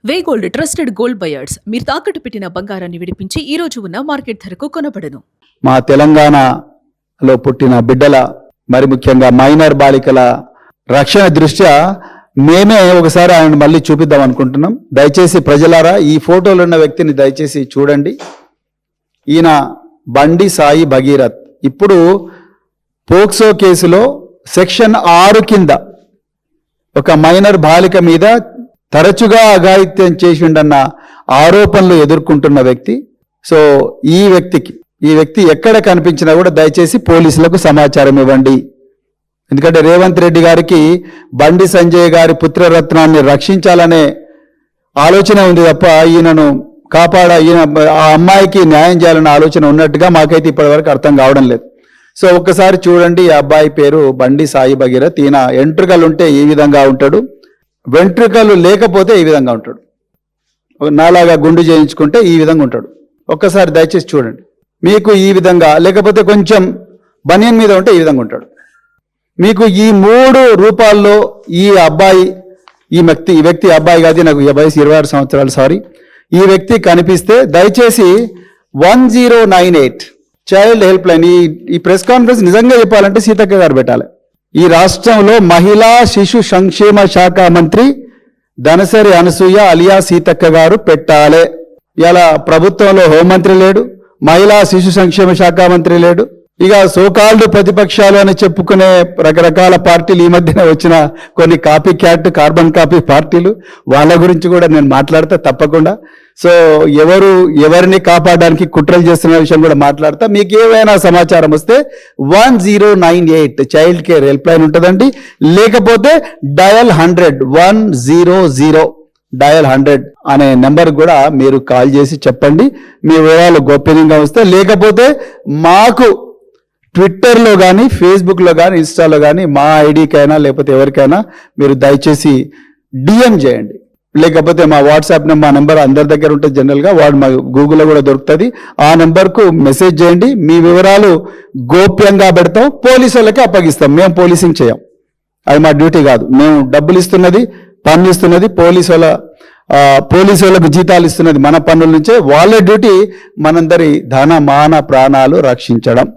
వే gold trusted gold buyers మీరు తాకట్టు పెట్టిన బంగారాన్ని విడిపించి ఈ రోజు ఉన్న మార్కెట్ ధరకు కొనబడను. మా తెలంగాణలో పుట్టిన బిడ్డల మరి ముఖ్యంగా మైనర్ బాలికల రక్షణ దృష్ట్యా మేమే ఒకసారి ఆయన మళ్ళీ చూపిద్దాం అనుకుంటున్నాం. దయచేసి ప్రజలారా ఈ ఫోటోలో ఉన్న వ్యక్తిని దయచేసి చూడండి. ఈయన బండి సాయి భగీరథ్. ఇప్పుడు పోక్సో కేసులో సెక్షన్ 6 కింద ఒక మైనర్ బాలిక మీద తరచుగా అఘాయిత్యం చేసిండన్న ఆరోపణలు ఎదుర్కొంటున్న వ్యక్తి. సో ఈ వ్యక్తి ఎక్కడ కనిపించినా కూడా దయచేసి పోలీసులకు సమాచారం ఇవ్వండి. ఎందుకంటే రేవంత్ రెడ్డి గారికి బండి సంజయ్ గారి పుత్రరత్నాన్ని రక్షించాలనే ఆలోచన ఉంది తప్ప ఈయనను ఆ అమ్మాయికి న్యాయం చేయాలనే ఆలోచన ఉన్నట్టుగా మాకైతే ఇప్పటివరకు అర్థం కావడం లేదు. సో ఒక్కసారి చూడండి, ఈ అబ్బాయి పేరు బండి సాయి భగీరథ్. ఈయన ఎంట్రుకలు ఉంటే ఈ విధంగా ఉంటాడు, వెంట్రుకలు లేకపోతే ఈ విధంగా ఉంటాడు. నాలాగా గుండు చేయించుకుంటే ఈ విధంగా ఉంటాడు. ఒక్కసారి దయచేసి చూడండి. మీకు ఈ విధంగా లేకపోతే కొంచెం బనియన్ మీద ఉంటే ఈ విధంగా ఉంటాడు. మీకు ఈ 3 రూపాల్లో ఈ వ్యక్తి అబ్బాయి కాదు, నాకు వయసు 26 సంవత్సరాలు, సారీ. ఈ వ్యక్తి కనిపిస్తే దయచేసి 1098 చైల్డ్ హెల్ప్ లైన్. ఈ ప్రెస్ కాన్ఫరెన్స్ నిజంగా చెప్పాలంటే సీతక్క గారు పెట్టాలి. ఈ రాష్ట్రంలో మహిళా శిశు సంక్షేమ శాఖ మంత్రి ధనసరి అనసూయ అలియా సీతక్క గారు పెట్టాలి. ఇలా ప్రభుత్వంలో హోంమంత్రి లేడు, మహిళా శిశు సంక్షేమ శాఖ మంత్రి లేడు. ఇక సోకాల్డ్ ప్రతిపక్షాలు అని చెప్పుకునే రకరకాల పార్టీలు, ఈ మధ్యన వచ్చిన కొన్ని కార్బన్ కాపీ పార్టీలు, వాళ్ళ గురించి కూడా నేను మాట్లాడతా తప్పకుండా. సో ఎవరిని కాపాడడానికి కుట్రలు చేస్తున్న విషయం కూడా మాట్లాడతా. మీకు ఏమైనా సమాచారం వస్తే 1098 చైల్డ్ కేర్ హెల్ప్ లైన్ ఉంటుందండి. లేకపోతే డయల్ 100 డయల్ 100 అనే నెంబర్ కూడా మీరు కాల్ చేసి చెప్పండి మీ వివరాలు గోప్యంగా వస్తే. లేకపోతే మాకు ట్విట్టర్లో కానీ, ఫేస్బుక్లో కానీ, ఇన్స్టాలో కానీ మా ఐడికైనా లేకపోతే ఎవరికైనా మీరు దయచేసి డిఎం చేయండి. లేకపోతే మా వాట్సాప్ మా నెంబర్ అందరి దగ్గర ఉంటుంది జనరల్గా, మా గూగుల్లో కూడా దొరుకుతుంది. ఆ నెంబర్కు మెసేజ్ చేయండి. మీ వివరాలు గోప్యంగా పెడతాం, పోలీసు వాళ్ళకి అప్పగిస్తాం. మేము పోలీసింగ్ చేయం, అది మా డ్యూటీ కాదు. మేము డబ్బులు ఇస్తున్నది, పన్ను ఇస్తున్నది పోలీసు వాళ్ళకు జీతాలు ఇస్తున్నది మన పన్నుల నుంచే. వాళ్ళ డ్యూటీ మనందరి ధన మాన ప్రాణాలు రక్షించడం.